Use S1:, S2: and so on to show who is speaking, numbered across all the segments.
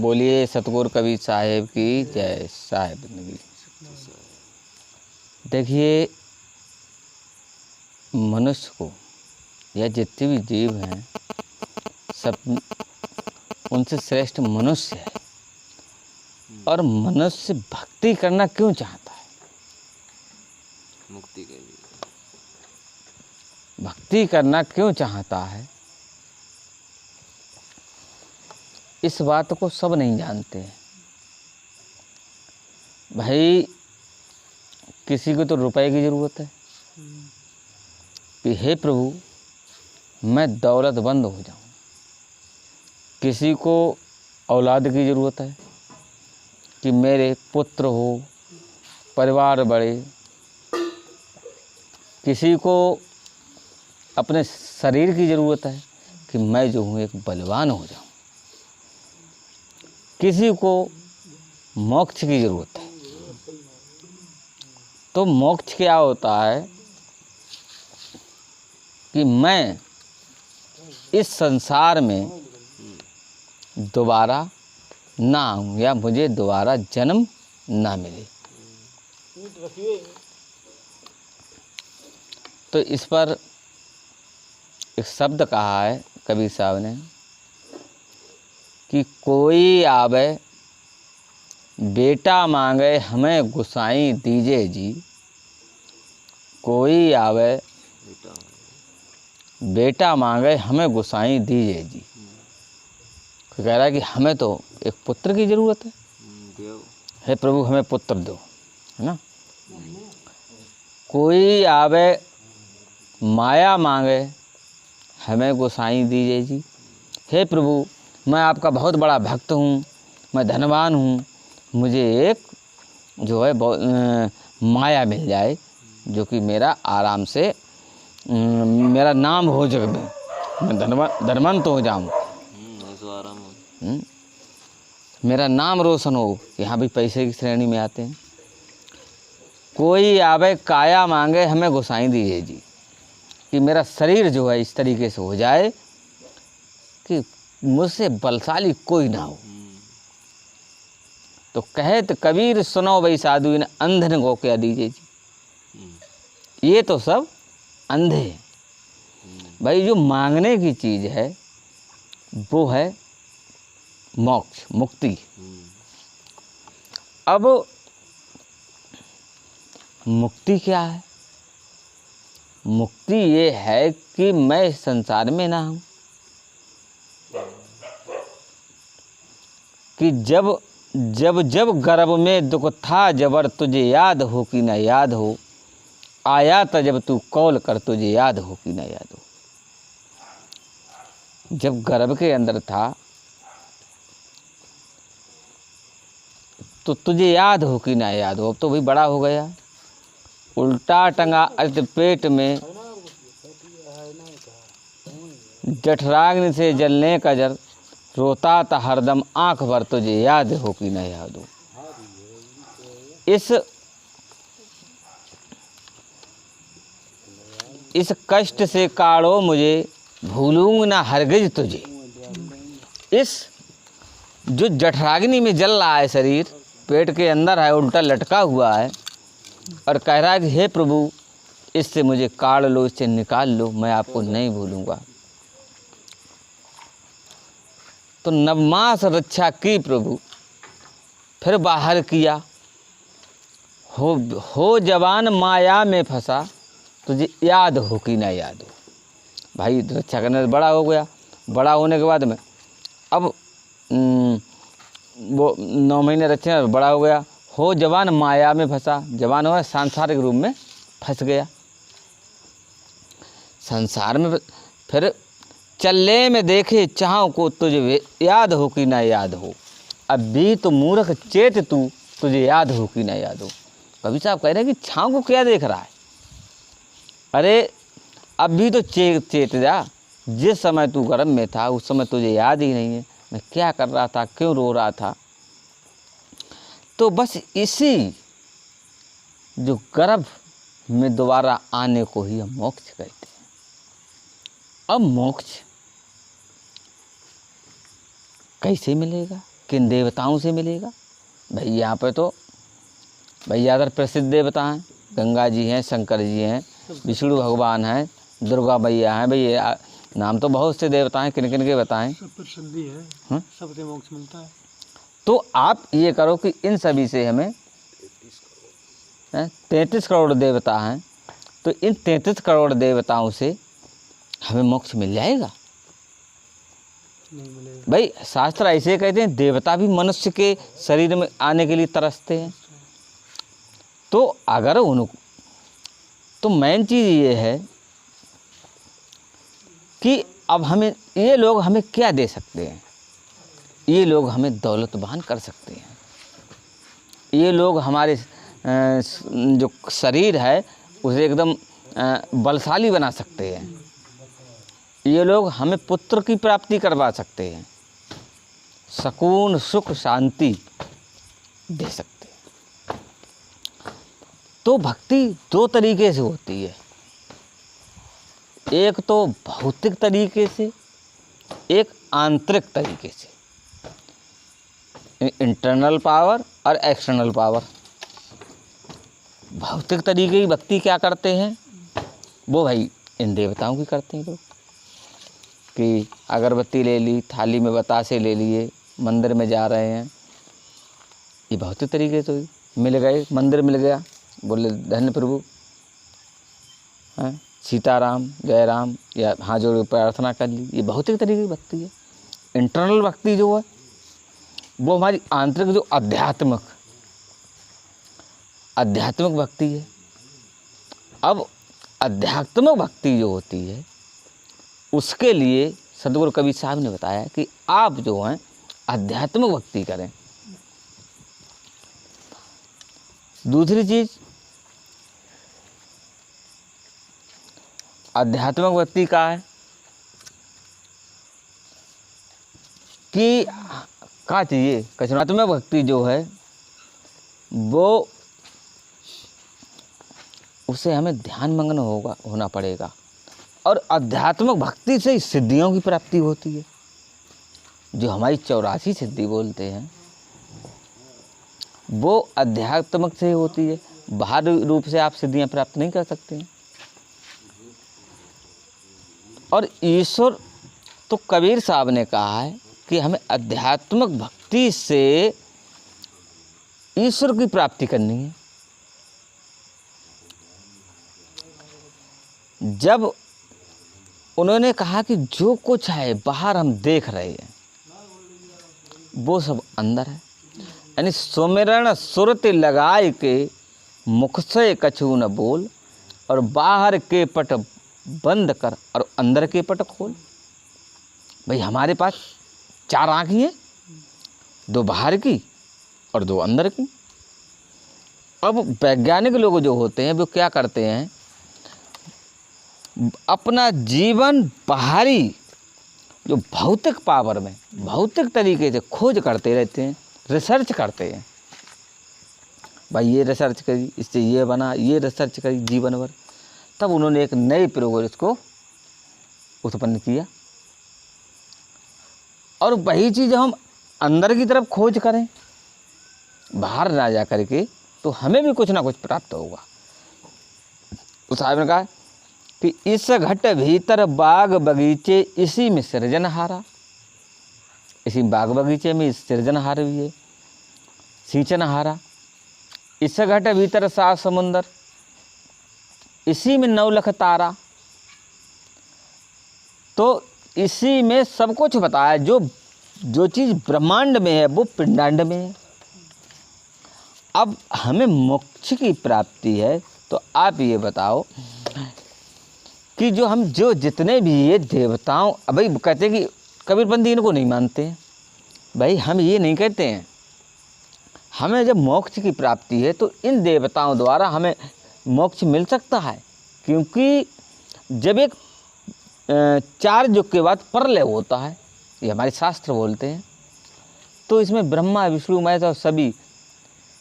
S1: बोलिए सतगुरु कबीर साहेब की जय। साहेब नबी। देखिए, मनुष्य को या जितने भी जीव हैं सब उनसे श्रेष्ठ मनुष्य है। और मनुष्य भक्ति करना क्यों चाहता है?
S2: मुक्ति के लिए।
S1: भक्ति करना क्यों चाहता है, इस बात को सब नहीं जानते हैं। भाई, किसी को तो रुपए की ज़रूरत है कि हे प्रभु मैं दौलतमंद हो जाऊं। किसी को औलाद की ज़रूरत है कि मेरे पुत्र हो, परिवार बढ़े। किसी को अपने शरीर की ज़रूरत है कि मैं जो हूँ एक बलवान हो जाऊँ। किसी को मोक्ष की ज़रूरत है। तो मोक्ष क्या होता है कि मैं इस संसार में दोबारा ना आऊँ या मुझे दोबारा जन्म ना मिले। तो इस पर एक शब्द कहा है कबीर साहब ने कि कोई आवे बेटा मांगे हमें गुसाई दीजिए जी। कोई आवे बेटा मांगे हमें गुसाई दीजिए जी। तो कह रहा है कि हमें तो एक पुत्र की ज़रूरत है। हे प्रभु हमें पुत्र दो, है ना। कोई आवे माया मांगे हमें गोसाई दीजिए जी। हे प्रभु मैं आपका बहुत बड़ा भक्त हूँ, मैं धनवान हूँ, मुझे एक जो है माया मिल जाए जो कि मेरा आराम से मेरा नाम हो जग में, मैं धनवंत हो जाऊँ, मेरा नाम रोशन हो। यहाँ भी पैसे की श्रेणी में आते हैं। कोई आवे काया मांगे हमें गोसाई दीजिए जी, कि मेरा शरीर जो है इस तरीके से हो जाए कि मुझसे बलशाली कोई ना हो। तो कहत कबीर सुनो भाई साधु इन अंधन को क्या दीजिए जी। ये तो सब अंधे हैं भाई। जो मांगने की चीज़ है वो है मोक्ष, मुक्ति। अब मुक्ति क्या है? मुक्ति ये है कि मैं इस संसार में ना हूँ, कि जब जब जब गर्भ में दुख था जबर तुझे याद हो कि न याद हो, आया था जब तू कॉल कर तुझे याद हो कि न याद हो। जब गर्भ के अंदर था तो तुझे याद हो कि ना याद हो। अब तो भाई बड़ा हो गया, उल्टा टंगा अर्थ पेट में, जठराग्नि से जलने का जल, रोता था हरदम आंख भर तुझे याद हो कि ना याद हो। इस कष्ट से काढ़ो मुझे, भूलूंगा ना हरगिज तुझे। इस जो जठराग्नि में जल रहा है शरीर, पेट के अंदर है, उल्टा लटका हुआ है और कह रहा है कि हे प्रभु इससे मुझे काढ़ लो, इससे निकाल लो, मैं आपको नहीं भूलूंगा। तो नवमास रक्षा की प्रभु, फिर बाहर किया। हो जवान माया में फंसा, तुझे याद हो कि ना याद हो। भाई रक्षा करने से बड़ा हो गया, बड़ा होने के बाद में अब वो 9 महीने रक्षा, बड़ा हो गया। हो जवान माया में फंसा, जवान हो सांसारिक रूप में फंस गया संसार में। फिर चलने में देखे चाहों को तुझे याद हो कि ना याद हो। अब भी तो मूर्ख चेत तू, तुझे याद हो कि ना याद हो। कवि साहब कह रहे हैं कि छाँव को क्या देख रहा है? अरे अब भी तो चेत जा। जिस समय तू गर्भ में था उस समय तुझे याद ही नहीं है मैं क्या कर रहा था, क्यों रो रहा था। तो बस इसी जो गर्भ में दोबारा आने को ही हम मोक्ष कहते हैं। अब मोक्ष कैसे मिलेगा, किन देवताओं से मिलेगा? भाई यहाँ पे तो भाई ज़्यादातर प्रसिद्ध देवता हैं, गंगा जी हैं, शंकर जी हैं, विष्णु भगवान हैं, दुर्गा मैया हैं। भाई ये नाम तो बहुत से देवता हैं, किन किन के बताएं?
S2: सब प्रसिद्धि है, सबसे मोक्ष मिलता है।
S1: तो आप ये करो कि इन सभी से हमें 33 करोड़ देवता हैं, तो इन 33 करोड़ देवताओं से हमें मोक्ष मिल जाएगा?
S2: नहीं मिलेगा।
S1: भाई शास्त्र ऐसे कहते हैं, देवता भी मनुष्य के शरीर में आने के लिए तरसते हैं। तो अगर उनको, तो मेन चीज़ ये है कि अब हमें ये लोग हमें क्या दे सकते हैं? ये लोग हमें दौलतवान कर सकते हैं। ये लोग हमारे जो शरीर है उसे एकदम बलशाली बना सकते हैं। ये लोग हमें पुत्र की प्राप्ति करवा सकते हैं, सुकून सुख शांति दे सकते हैं। तो भक्ति दो तरीके से होती है, एक तो भौतिक तरीके से, एक आंतरिक तरीके से, इंटरनल पावर और एक्सटर्नल पावर। भौतिक तरीके की भक्ति क्या करते हैं? वो भाई इन देवताओं की करते हैं लोग, कि अगरबत्ती ले ली, थाली में बतासे ले लिए, मंदिर में जा रहे हैं। ये भौतिक तरीके से मिल गए, मंदिर मिल गया, बोले धन्य प्रभु, हैं सीताराम जय राम, या हाथ जोड़ के प्रार्थना कर ली। ये भौतिक तरीके की भक्ति है। इंटरनल भक्ति जो है वो हमारी आंतरिक, जो आध्यात्मिक भक्ति है। अब आध्यात्मिक भक्ति जो होती है उसके लिए सदगुरु कबीर साहब ने बताया कि आप जो हैं आध्यात्मिक भक्ति करें। दूसरी चीज, आध्यात्मिक भक्ति का है कि क्या चाहिए, आध्यात्मिक भक्ति जो है वो, उसे हमें ध्यान मग्न होना पड़ेगा। और आध्यात्मिक भक्ति से सिद्धियों की प्राप्ति होती है, जो हमारी 84 सिद्धि बोलते हैं, वो आध्यात्मिक से होती है। बाहरी रूप से आप सिद्धियां प्राप्त नहीं कर सकते हैं। और ईश्वर, तो कबीर साहब ने कहा है कि हमें आध्यात्मिक भक्ति से ईश्वर की प्राप्ति करनी है। जब उन्होंने कहा कि जो कुछ है बाहर हम देख रहे हैं वो सब अंदर है, यानी सुमिरन सुरति लगाए के मुख से कछु न बोल, और बाहर के पट बंद कर और अंदर के पट खोल। भाई हमारे पास 4 आँखें हैं, 2 बाहर की और 2 अंदर की। अब वैज्ञानिक लोग जो होते हैं वो क्या करते हैं, अपना जीवन बाहरी जो भौतिक पावर में, भौतिक तरीके से खोज करते रहते हैं, रिसर्च करते हैं। भाई ये रिसर्च करी, इससे ये बना, ये रिसर्च करी जीवन भर। तब उन्होंने एक नए प्रयोग इसको उत्पन्न किया। और वही चीज़ हम अंदर की तरफ खोज करें, बाहर ना जा करके, तो हमें भी कुछ ना कुछ प्राप्त होगा। उस साहब ने कहा कि इस घट भीतर बाग बगीचे इसी में सृजनहारा। इसी बाग बगीचे में सृजनहार भी है, सिंचनहारा। इस घट भीतर 7 समुंदर, इसी में 9 लाख तारा। तो इसी में सब कुछ बताया, जो चीज़ ब्रह्मांड में है वो पिंडांड में है। अब हमें मोक्ष की प्राप्ति है, तो आप ये बताओ कि जो जितने भी ये देवताओं, भाई कहते हैं कि कबीरपंथी इनको नहीं मानते हैं। भाई हम ये नहीं कहते हैं, हमें जब मोक्ष की प्राप्ति है तो इन देवताओं द्वारा हमें मोक्ष मिल सकता है। क्योंकि जब एक 4 युग के बाद प्रलय होता है, ये हमारे शास्त्र बोलते हैं, तो इसमें ब्रह्मा विष्णु महेश और सभी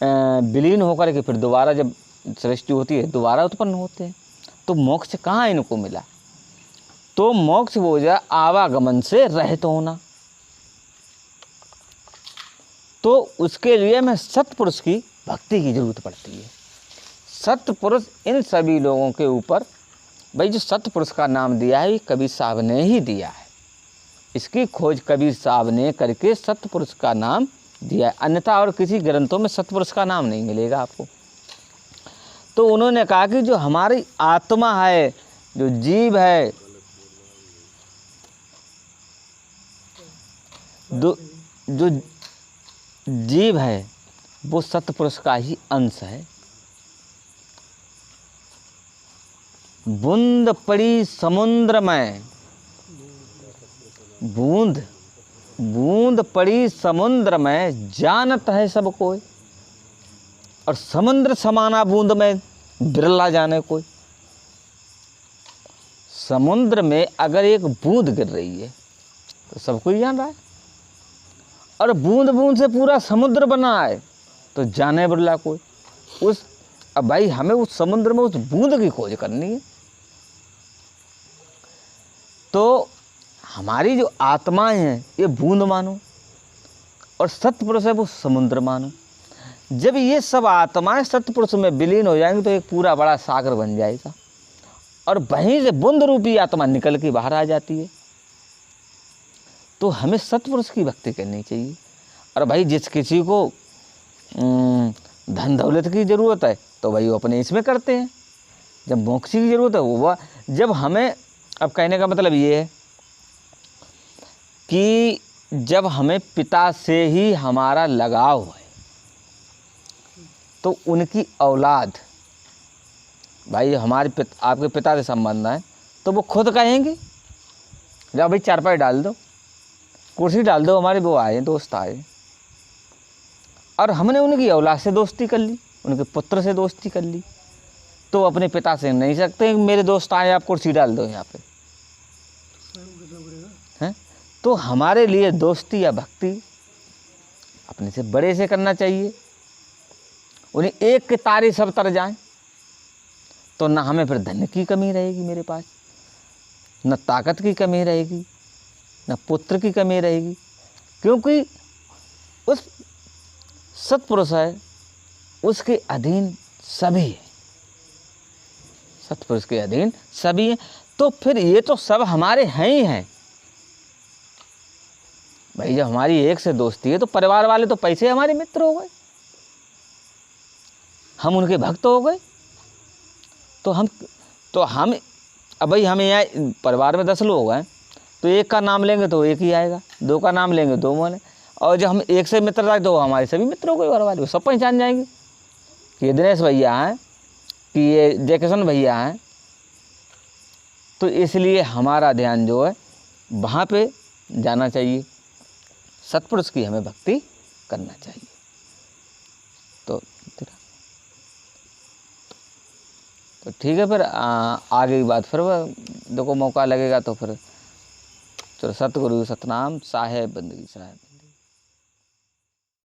S1: विलीन होकर के फिर दोबारा जब सृष्टि होती है दोबारा उत्पन्न होते हैं। तो मोक्ष कहाँ इनको मिला? तो मोक्ष वो जा आवागमन से रहित होना। तो उसके लिए हमें सत्पुरुष की भक्ति की जरूरत पड़ती है। सत्पुरुष इन सभी लोगों के ऊपर, भाई जो सत्पुरुष का नाम दिया है ये कबीर साहब ने ही दिया है। इसकी खोज कबीर साहब ने करके सत्पुरुष का नाम दिया है, अन्यथा और किसी ग्रंथों में सत्पुरुष का नाम नहीं मिलेगा आपको। तो उन्होंने कहा कि जो हमारी आत्मा है, जो जीव है, जो जीव है वो सत्पुरुष का ही अंश है। बूंद पड़ी समुद्र में, बूंद पड़ी समुद्र में जानत है सब कोई, और समुद्र समाना बूंद में बिरला जाने कोई। समुद्र में अगर एक बूंद गिर रही है तो सब कोई जान रहा है, और बूंद बूंद से पूरा समुद्र बना है तो जाने बिरला कोई। अब भाई हमें उस समुद्र में उस बूंद की खोज करनी है। तो हमारी जो आत्माएं हैं ये बूंद मानो, और सत्पुरुष है वो समुद्र मानो। जब ये सब आत्माएं सत्पुरुष में विलीन हो जाएंगी तो एक पूरा बड़ा सागर बन जाएगा, और वहीं से बूंद रूपी आत्मा निकल के बाहर आ जाती है। तो हमें सत्पुरुष की भक्ति करनी चाहिए। और भाई जिस किसी को धन दौलत की ज़रूरत है तो भाई वो अपने इसमें करते हैं। जब मोक्ष की ज़रूरत है वो, जब हमें, अब कहने का मतलब ये है कि जब हमें पिता से ही हमारा लगाव है तो उनकी औलाद, भाई हमारे आपके पिता से संबंध है तो वो खुद कहेंगे जब भाई चारपाई डाल दो, कुर्सी डाल दो, हमारे वो आए दोस्त आए, और हमने उनकी औलाद से दोस्ती कर ली, उनके पुत्र से दोस्ती कर ली, तो अपने पिता से नहीं सकते मेरे दोस्त आए आप कुर्सी डाल दो यहाँ पे, हैं? तो हमारे लिए दोस्ती या भक्ति अपने से बड़े से करना चाहिए। उन्हें एक के तारे सब तर जाएं तो ना हमें फिर धन की कमी रहेगी मेरे पास, न ताकत की कमी रहेगी, न पुत्र की कमी रहेगी, क्योंकि उस सत्पुरुष है उसके अधीन सभी है, सत्पुरुष के अधीन सभी हैं। तो फिर ये तो सब हमारे हैं ही हैं। भाई जब हमारी एक से दोस्ती है तो परिवार वाले तो पैसे हमारे मित्र हो गए, हम उनके भक्त हो गए। तो हम अब भाई हम यहाँ परिवार में 10 लोग हैं तो एक का नाम लेंगे तो एक ही आएगा, 2 का नाम लेंगे 2 बोले, और जब हम एक से मित्र रखें तो हमारे सभी मित्रों को घर वाले वो सब पहचान जाएंगे कि ये दिनेश भैया हैं, कि ये जयकिशन भैया हैं। तो इसलिए हमारा ध्यान जो है वहाँ पे जाना चाहिए, सत्पुरुष की हमें भक्ति करना चाहिए। तो ठीक है, फिर आगे की बात फिर देखो मौका लगेगा तो फिर चलो। सतगुरु सतनाम, साहेब बंदगी साहेब।